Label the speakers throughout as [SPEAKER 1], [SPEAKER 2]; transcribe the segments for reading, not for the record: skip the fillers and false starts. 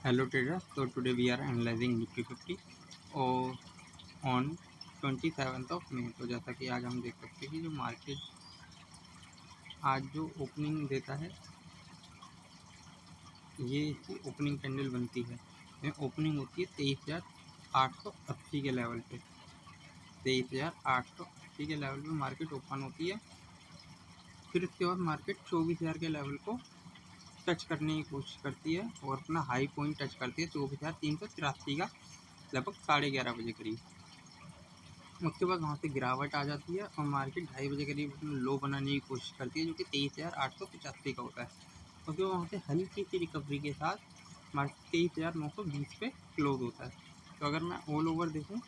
[SPEAKER 1] Hello traders, so today we are analyzing Nifty 50 और on 27th of May। तो जैसा कि आज हम देख सकते हैं कि जो मार्केट आज जो ओपनिंग देता है ये इसकी ओपनिंग कैंडल बनती है। ये ओपनिंग होती है 23,880 के लेवल पे। 23,880 के लेवल पे मार्केट ओपन होती है। फिर इसके बाद मार्केट 24,000 के लेवल को टच करने की कोशिश करती है और अपना हाई पॉइंट टच करती है 24,383 का लगभग 11:30 बजे करीब। उसके बाद वहाँ से गिरावट आ जाती है और मार्केट 2:30 बजे करीब अपना लो बनाने की कोशिश करती है जो कि 23,885 का होता है। उसके बाद वहाँ से हल्की सी रिकवरी के साथ मार्केट 23,920 पे क्लोज होता है। तो अगर मैं ऑल ओवर देखूँ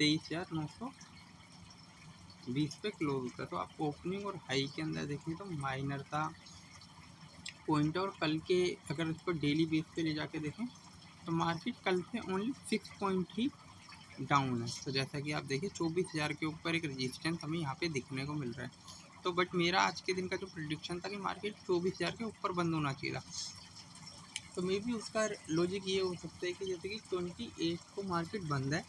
[SPEAKER 1] 23,920 पे क्लोज होता है। तो आप ओपनिंग और हाई के अंदर देखें तो माइनर सा पॉइंट है। और कल के अगर इसको डेली बेस पे ले जाके देखें तो मार्केट कल से ओनली 6 पॉइंट ही डाउन है। तो जैसा कि आप देखिए 24,000 के ऊपर एक रेजिस्टेंस हमें यहाँ पे दिखने को मिल रहा है। तो बट मेरा आज के दिन का जो प्रेडिक्शन था कि मार्केट 24,000 के ऊपर बंद होना चाहिए था। तो मे बी उसका लॉजिक ये हो सकता है कि जैसे कि 28 को मार्केट बंद है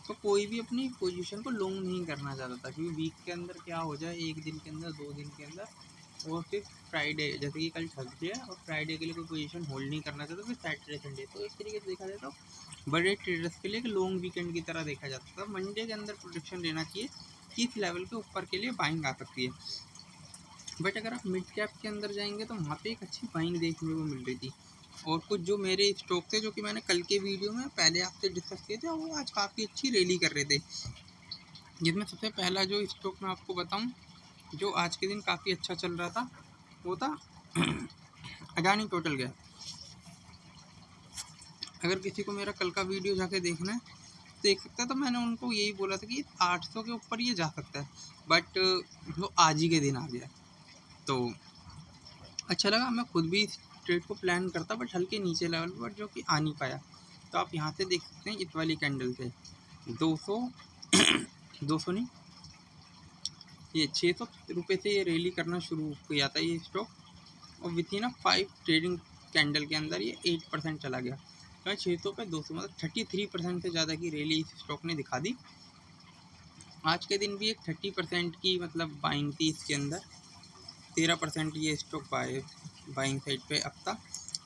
[SPEAKER 1] तो कोई भी अपनी पोजीशन को लॉन्ग नहीं करना चाहता था, क्योंकि वीक के अंदर क्या हो जाए, एक दिन के अंदर 2 दिन के अंदर, और फिर फ्राइडे जैसे कि कल थर्सडे है और फ्राइडे के लिए कोई पोजीशन होल्ड नहीं करना चाहता, फिर सैटरडे संडे। तो एक तरीके से देखा जाए तो बड़े ट्रेडर्स के लिए एक लॉन्ग वीकेंड की तरह देखा जाता था। मंडे के अंदर प्रोडिक्शन लेना चाहिए कि इस लेवल के ऊपर के लिए बाइंग आ सकती है। बट अगर आप मिड कैप के अंदर जाएंगे तो वहाँ पे एक अच्छी बाइंग देखने को मिल रही थी। और कुछ जो मेरे स्टॉक थे जो कि मैंने कल के वीडियो में पहले आपसे डिस्कस किए थे वो आज काफ़ी अच्छी रैली कर रहे थे। जिसमें सबसे पहला जो स्टॉक मैं आपको बताऊं जो आज के दिन काफ़ी अच्छा चल रहा था वो था अडानी टोटल गैस। अगर किसी को मेरा कल का वीडियो जाके देखना है देख सकता है। तो मैंने उनको यही बोला था कि 800 के ऊपर ये जा सकता है, बट वो आज ही के दिन आ गया। तो अच्छा लगा, मैं खुद भी इस ट्रेड को प्लान करता बट हल्के नीचे लेवल पर जो कि आ नहीं पाया। तो आप यहाँ से देख सकते हैं इस वाली कैंडल से 200 200 नहीं, ये 600 रुपये से ये रैली करना शुरू किया था ये स्टॉक। और विथ इन 5 ट्रेडिंग कैंडल के अंदर ये 8% चला गया। तो 600 पे 200 मतलब 33% से ज़्यादा की रैली इस स्टॉक ने दिखा दी। आज के दिन भी एक 30% की मतलब बाइंग थी इसके अंदर। 13% ये स्टॉक बाइंग साइड पे अब तक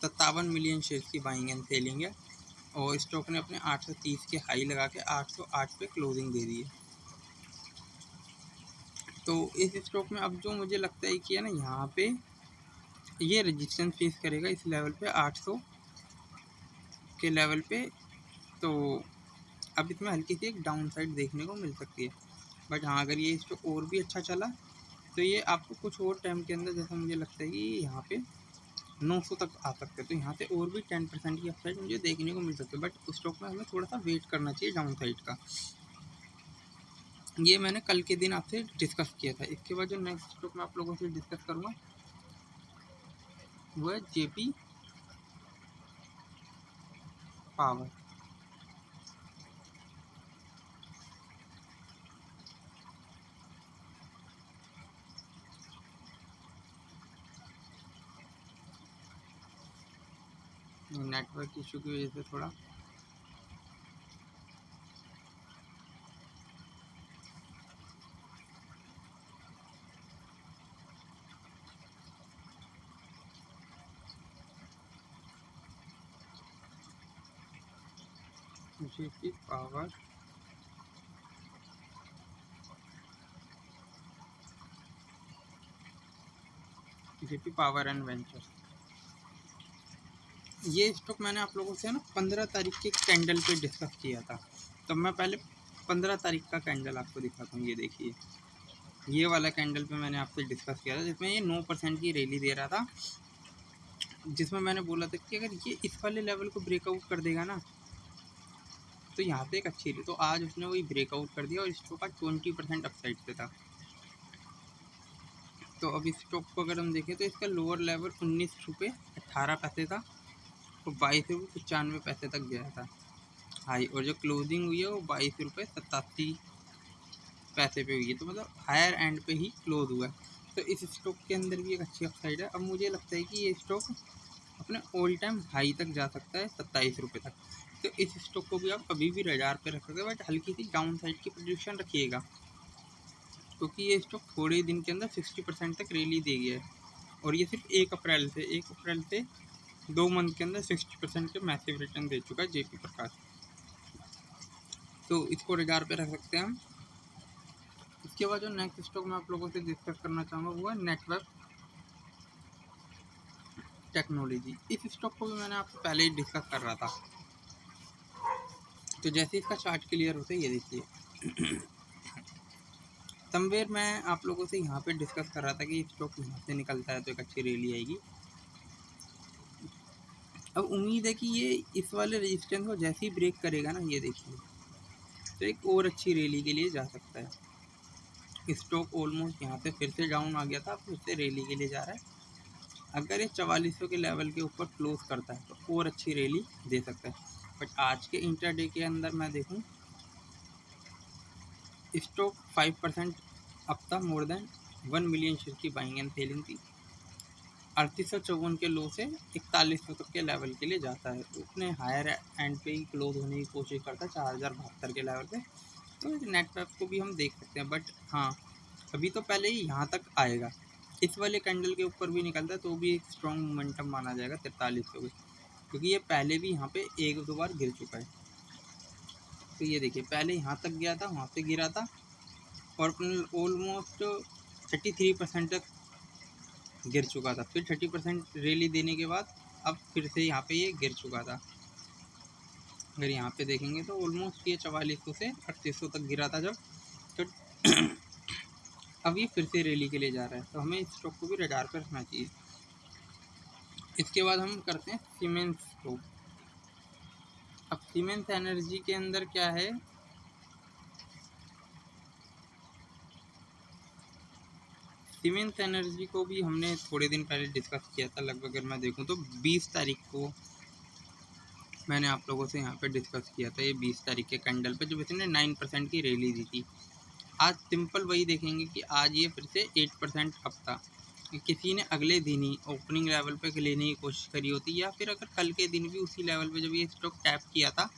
[SPEAKER 1] 57 मिलियन शेयर्स की बाइंग एंड सेलिंग है। और स्टॉक ने अपने 830 के हाई लगा के 808 पे क्लोजिंग दे दी है। तो इस स्टॉक में अब जो मुझे लगता है कि है ना, यहाँ पे ये रेजिस्टेंस फेस करेगा इस लेवल पे 800 के लेवल पे। तो अब इसमें हल्की सी एक डाउन साइड देखने को मिल सकती है। बट हाँ, अगर ये स्टॉक और भी अच्छा चला तो ये आपको कुछ और टाइम के अंदर जैसा मुझे लगता है कि यहाँ पे 900 तक आ सकते हैं। तो यहाँ से और भी 10% की अपसाइड मुझे देखने को मिल सकती है। बट उस स्टॉक में हमें थोड़ा सा वेट करना चाहिए डाउन साइड का। ये मैंने कल के दिन आपसे डिस्कस किया था। इसके बाद जो नेक्स्ट स्टॉक मैं आप लोगों से डिस्कस करूँगा वो है जेपी पावर। नेटवर्क इशू की वजह से थोड़ा जेपी पावर एंड वेंचर, ये स्टॉक मैंने आप लोगों से ना 15 तारीख के कैंडल पे डिस्कस किया था। तो मैं पहले 15 तारीख का कैंडल आपको दिखाता हूँ। ये देखिए, ये वाला कैंडल पे मैंने आपसे डिस्कस किया था जिसमें ये 9% की रैली दे रहा था। जिसमें मैंने बोला था कि अगर ये इस वाले लेवल को ब्रेकआउट कर देगा ना तो यहाँ पे एक अच्छी रही। तो आज उसने वही ब्रेकआउट कर दिया और स्टॉक का 20% अपसाइड पे था। तो अब इस स्टॉक को अगर हम देखें तो इसका लोअर लेवल 19 रुपये 18 पैसे था तो 22 रुपये 95 पैसे तक गया था हाई। और जो क्लोजिंग हुई है वो 22 रुपये 87 पैसे पे हुई है। तो मतलब हायर एंड पे ही क्लोज हुआ है। तो इस स्टॉक के अंदर भी एक अच्छी अपसाइड है। अब मुझे लगता है कि ये स्टॉक अपने ऑल टाइम हाई तक जा सकता है 27 रुपये तक। तो इस स्टॉक को भी आप कभी भी रडार पे रख सकते हैं, बट हल्की सी डाउन साइड की प्रेडिक्शन रखिएगा, क्योंकि ये स्टॉक थोड़े दिन के अंदर 60% तक रैली दे गया है। और ये सिर्फ 1 अप्रैल से 2 मंथ के अंदर 60% के मैसिव रिटर्न दे चुका है जेपी प्रकाश। तो इसको रडार पे रख सकते हैं हम। इसके बाद जो नेक्स्ट स्टॉक मैं आप लोगों से डिस्कस करना चाहूँगा वो है नेटवर्क टेक्नोलॉजी। इस स्टॉक को भी मैंने आपसे पहले ही डिस्कस कर रहा था। तो जैसे इसका चार्ट क्लियर होता है, ये देखिए समवेयर मैं आप लोगों से यहाँ पे डिस्कस कर रहा था कि स्टॉक यहाँ से निकलता है तो एक अच्छी रैली आएगी। अब उम्मीद है कि ये इस वाले रेजिस्टेंस को जैसे ही ब्रेक करेगा ना, ये देखिए, तो एक और अच्छी रैली के लिए जा सकता है। स्टॉक ऑलमोस्ट यहाँ से फिर से डाउन आ गया था, फिर से रैली के लिए जा रहा है। अगर ये 4400 के लेवल के ऊपर क्लोज करता है तो और अच्छी रैली दे सकता है। बट आज के इंटरडे के अंदर मैं देखूँ, स्टॉक 5% अप था, मोर देन 1 मिलियन शेयर की बाइंग एंड सेलिंग थी। 3854 के लो से 4100 तक के लेवल के लिए जाता है, तो उसने हायर एंड पे ही क्लोज होने की कोशिश करता है 4072 के लेवल पे। तो नेटवर्क को भी हम देख सकते हैं, बट हाँ अभी तो पहले ही यहाँ तक आएगा। इस वाले कैंडल के ऊपर भी निकलता है तो भी एक स्ट्रॉन्ग मोमेंटम माना जाएगा 4300 पे, क्योंकि ये पहले भी यहाँ पे 1-2 बार गिर चुका है। तो ये देखिए पहले यहाँ तक गया था, वहाँ से गिरा था और अपने ऑलमोस्ट 33% तक गिर चुका था। फिर 30% रैली देने के बाद अब फिर से यहाँ पे ये गिर चुका था। अगर यहाँ पे देखेंगे तो ऑलमोस्ट ये 4400 से 3800 तक गिरा था जब, तो अब ये फिर से रैली के लिए जा रहा है, तो हमें इस स्टॉक को भी रडार पर रखना चाहिए। इसके बाद हम करते हैं सीमेंस को। अब सीमेंस एनर्जी के अंदर क्या है, सीमेंस एनर्जी को भी हमने थोड़े दिन पहले डिस्कस किया था। लगभग अगर मैं देखूं तो 20 तारीख को मैंने आप लोगों से यहाँ पे डिस्कस किया था। ये 20 तारीख के कैंडल पे जब इसने 9% की रैली दी थी। आज सिंपल वही देखेंगे कि आज ये फिर से 8% अप था। किसी ने अगले दिन ही ओपनिंग लेवल पे लेने की कोशिश करी होती, या फिर अगर कल के दिन भी उसी लेवल पे जब ये स्टॉक टैप किया था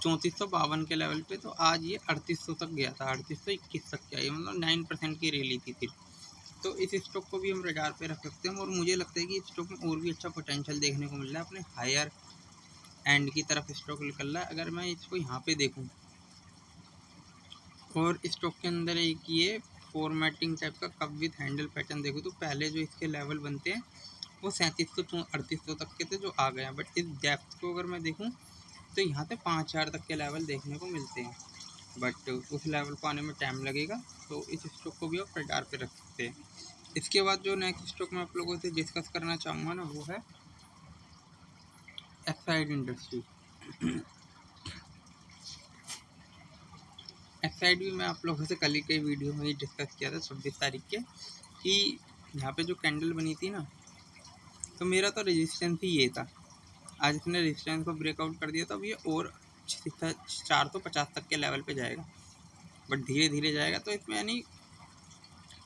[SPEAKER 1] 3452 के लेवल पे, तो आज ये 3800 तक गया था, 3821 तक गया। ये मतलब 9% की रैली थी फिर। तो इस स्टॉक को भी हम रडार पे रख सकते हैं, और मुझे लगता है कि इस स्टॉक में और भी अच्छा पोटेंशियल देखने को मिल रहा है। अपने हायर एंड की तरफ स्टॉक निकल रहा है। अगर मैं इसको यहाँ पे देखूँ और स्टॉक के अंदर एक ये फॉर्मेटिंग टाइप का कप विथ हैंडल पैटर्न देखो, तो पहले जो इसके लेवल बनते हैं वो 3700 3800 तक के थे जो आ गए हैं। बट इस डेप्थ को अगर मैं देखूँ तो यहाँ पे 5000 तक के लेवल देखने को मिलते हैं, बट उस लेवल को आने में टाइम लगेगा। तो इस स्टॉक को भी आप रडार पे रख सकते हैं। इसके बाद जो नेक्स्ट स्टॉक मैं आप लोगों से डिस्कस करना चाहूँगा ना, वो है एक्साइड इंडस्ट्री। एक्साइड भी मैं आप लोगों से कल ही के वीडियो में ही डिस्कस किया था 26 तारीख के, कि यहाँ पे जो कैंडल बनी थी ना, तो मेरा तो रेजिस्टेंस ही ये था। आज इसने रेजिस्टेंस को ब्रेकआउट कर दिया, तो अब ये और 450 तक के लेवल पे जाएगा, बट धीरे धीरे जाएगा। तो इसमें यानी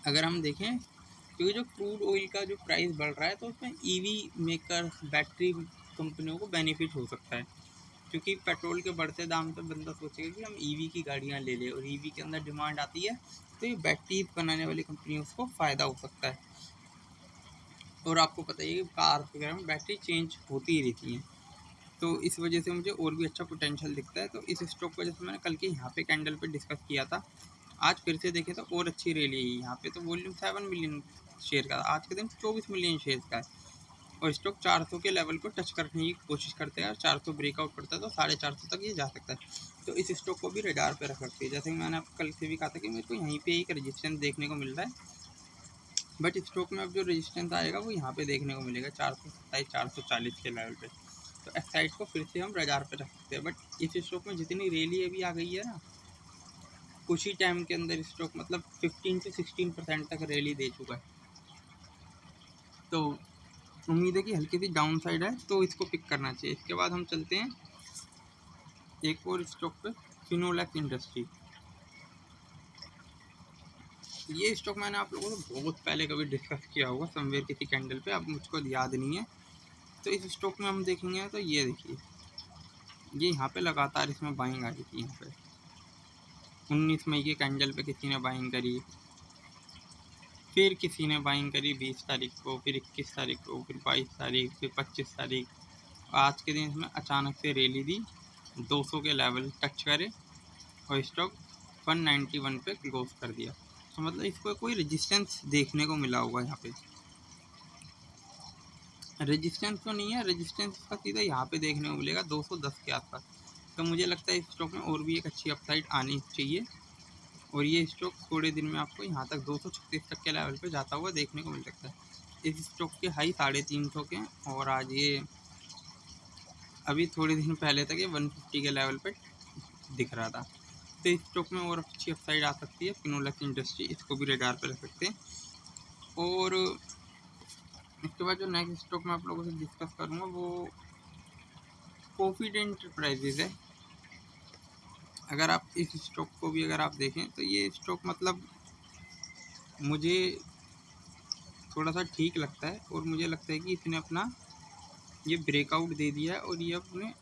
[SPEAKER 1] अगर हम देखें, क्योंकि जो क्रूड ऑयल का जो प्राइस बढ़ रहा है, तो उसमें ईवी मेकर्स, बैटरी कंपनियों को बेनिफिट हो सकता है। क्योंकि पेट्रोल के बढ़ते दाम पे बंदा सोचेगा कि हम ईवी की गाड़ियाँ ले लें, और ईवी के अंदर डिमांड आती है, तो ये बैटरी बनाने वाली कंपनियों को फ़ायदा हो सकता है। और आपको पता ही है कि कार वगैरह में बैटरी चेंज होती ही रहती है, तो इस वजह से मुझे और भी अच्छा पोटेंशियल दिखता है। तो इस स्टॉक को जैसे मैंने कल के यहाँ पे कैंडल पे डिस्कस किया था, आज फिर से देखें तो और अच्छी रैली है। यहाँ पे तो वॉल्यूम 7 मिलियन शेयर का, आज के दिन 24 मिलियन शेयर का है, और स्टॉक 400 के लेवल को टच करने की कोशिश करते हैं, और 400 ब्रेकआउट करता है तो 450 तक ये जा सकता है। तो इस स्टॉक को भी रडार पे रख सकते हैं। जैसे कि मैंने आपको कल से भी कहा था कि मेरे को यहीं पे एक रजिस्टेंस देखने को मिल रहा है, बट स्टॉक में अब जो रजिस्टेंस आएगा वो यहाँ पे देखने को मिलेगा 427 440 के लेवल पे। तो एक्साइड को फिर से हम रडार पे रख सकते हैं। बट इस स्टॉक में जितनी रैली अभी आ गई है ना, कुछ ही टाइम के अंदर स्टॉक मतलब 15 से 16% तक रैली दे चुका है। तो उम्मीद है कि हल्की सी डाउन साइड है, तो इसको पिक करना चाहिए। इसके बाद हम चलते हैं एक और स्टॉक पे, फिनोलेक्स इंडस्ट्री। ये स्टॉक मैंने आप लोगों को बहुत पहले कभी डिस्कस किया होगा समवेयर किसी कैंडल पे, अब मुझको याद नहीं है। तो इस स्टॉक में हम देखेंगे तो ये देखिए, ये यहाँ पे लगातार इसमें बाइंग आ रही थी। यहाँ पे 19 मई के कैंडल पे किसी ने बाइंग करी, फिर किसी ने बाइंग करी 20 तारीख को, फिर 21 तारीख को, फिर 22 तारीख, फिर 25 तारीख। आज के दिन इसमें अचानक से रैली दी, 200 के लेवल टच करे और स्टॉक 191 पे क्लोज कर दिया। तो मतलब इसको कोई रेजिस्टेंस देखने को मिला होगा। यहाँ पे रेजिस्टेंस तो नहीं है, रेजिस्टेंस का सीधा यहाँ पे देखने को मिलेगा 210 के आसपास। तो मुझे लगता है इस स्टॉक में और भी एक अच्छी अपसाइड आनी चाहिए और ये स्टॉक थोड़े दिन में आपको यहाँ तक 236 तक के लेवल पे जाता हुआ देखने को मिल सकता है। इस स्टॉक के हाई 350 के और आज ये अभी थोड़े दिन पहले तक ये 150 के लेवल पे दिख रहा था। तो इस स्टॉक में और अच्छी अपसाइड आ सकती है। फिनोलेक्स इंडस्ट्री, इसको भी रडार पे रख सकते हैं। और इसके बाद जो नेक्स्ट स्टॉक मैं आप लोगों से डिस्कस करूँगा वो कोफीड एंटरप्राइजेज है। अगर आप इस स्टॉक को भी अगर आप देखें तो ये स्टॉक मतलब मुझे थोड़ा सा ठीक लगता है और मुझे लगता है कि इसने अपना ये ब्रेकआउट दे दिया है और ये अपने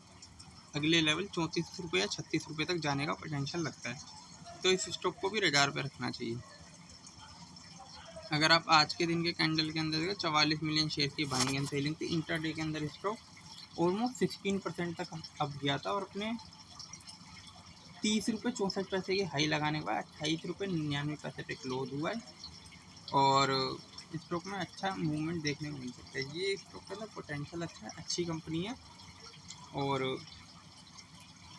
[SPEAKER 1] अगले लेवल 34 रुपये या 36 रुपये तक जाने का पोटेंशियल लगता है। तो इस स्टॉक को भी रडार पे रखना चाहिए। अगर आप आज के दिन के कैंडल के अंदर देखो 44 मिलियन शेयर की बाइंग एंड सेलिंग थी। इंट्राडे के अंदर स्टॉक ऑलमोस्ट 16% तक अब गया था और अपने 30 रुपये 64 पैसे की हाई लगाने के बाद 28 रुपये 99 पैसे पे क्लोज हुआ है और स्टॉक में अच्छा मूवमेंट देखने को मिल सकता है। ये स्टॉक का ना पोटेंशियल अच्छा है, अच्छी कंपनी है और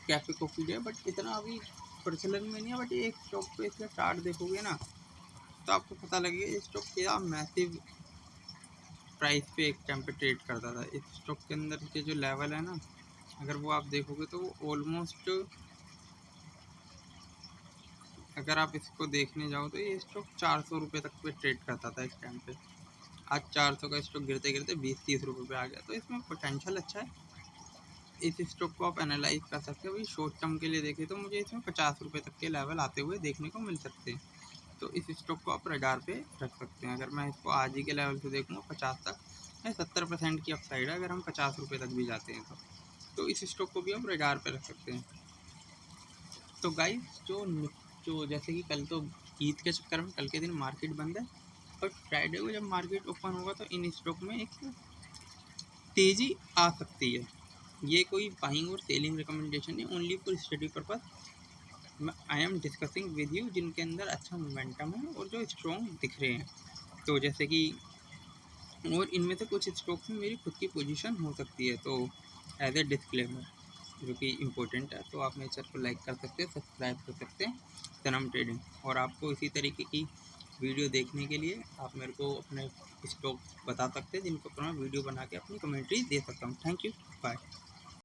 [SPEAKER 1] कैफे कॉफी है, बट इतना अभी प्रचलन में नहीं है। बट ये स्टॉक पे इसका चार्ट देखोगे ना तो आपको पता लगेगा ये स्टॉक क्या मैसिव प्राइस पे एक टाइम पे ट्रेड करता था। इस स्टॉक के अंदर के जो लेवल है ना, अगर वो आप देखोगे तो वो ऑलमोस्ट, अगर आप इसको देखने जाओ तो ये स्टॉक 400 रुपये तक पे ट्रेड करता था इस टाइम पे। आज 400 का स्टॉक गिरते गिरते 20-30 रुपये पे आ गया। तो इसमें पोटेंशियल अच्छा है। इस स्टॉक को आप एनालाइज कर सकते हो। भाई शॉर्ट टर्म के लिए देखें तो मुझे इसमें 50 रुपये तक के लेवल आते हुए देखने को मिल सकते हैं। तो इस स्टॉक को आप रडार पे रख सकते हैं। अगर मैं इसको आज ही के लेवल से देखूँगा 50 तक, 70% की अपसाइड है अगर हम 50 रुपये तक भी जाते हैं तो इस स्टॉक को भी आप रडार पे रख सकते हैं। तो गाइस जो जैसे कि कल तो ईद के चक्कर में कल के दिन मार्केट बंद है और फ्राइडे को जब मार्केट ओपन होगा तो इन स्टॉक में एक तेज़ी आ सकती है। ये कोई बाइंग और सेलिंग रिकमेंडेशन है, only for study purpose I am discussing with you, जिनके अंदर अच्छा मोमेंटम है और जो स्ट्रॉन्ग दिख रहे हैं। तो जैसे कि और इनमें से कुछ स्टॉक्स में मेरी खुद की पोजीशन हो सकती है। तो एज ए डिस्क्लेमर जो कि इम्पोर्टेंट है, तो आप मेरे चैनल को लाइक कर सकते हैं, सब्सक्राइब कर सकते हैं सनम ट्रेडिंग। और आपको इसी तरीके की वीडियो देखने के लिए आप मेरे को अपने स्टॉक बता सकते हैं जिनको पर मैं वीडियो बना के अपनी कमेंट्री दे सकता हूँ। Thank you, bye.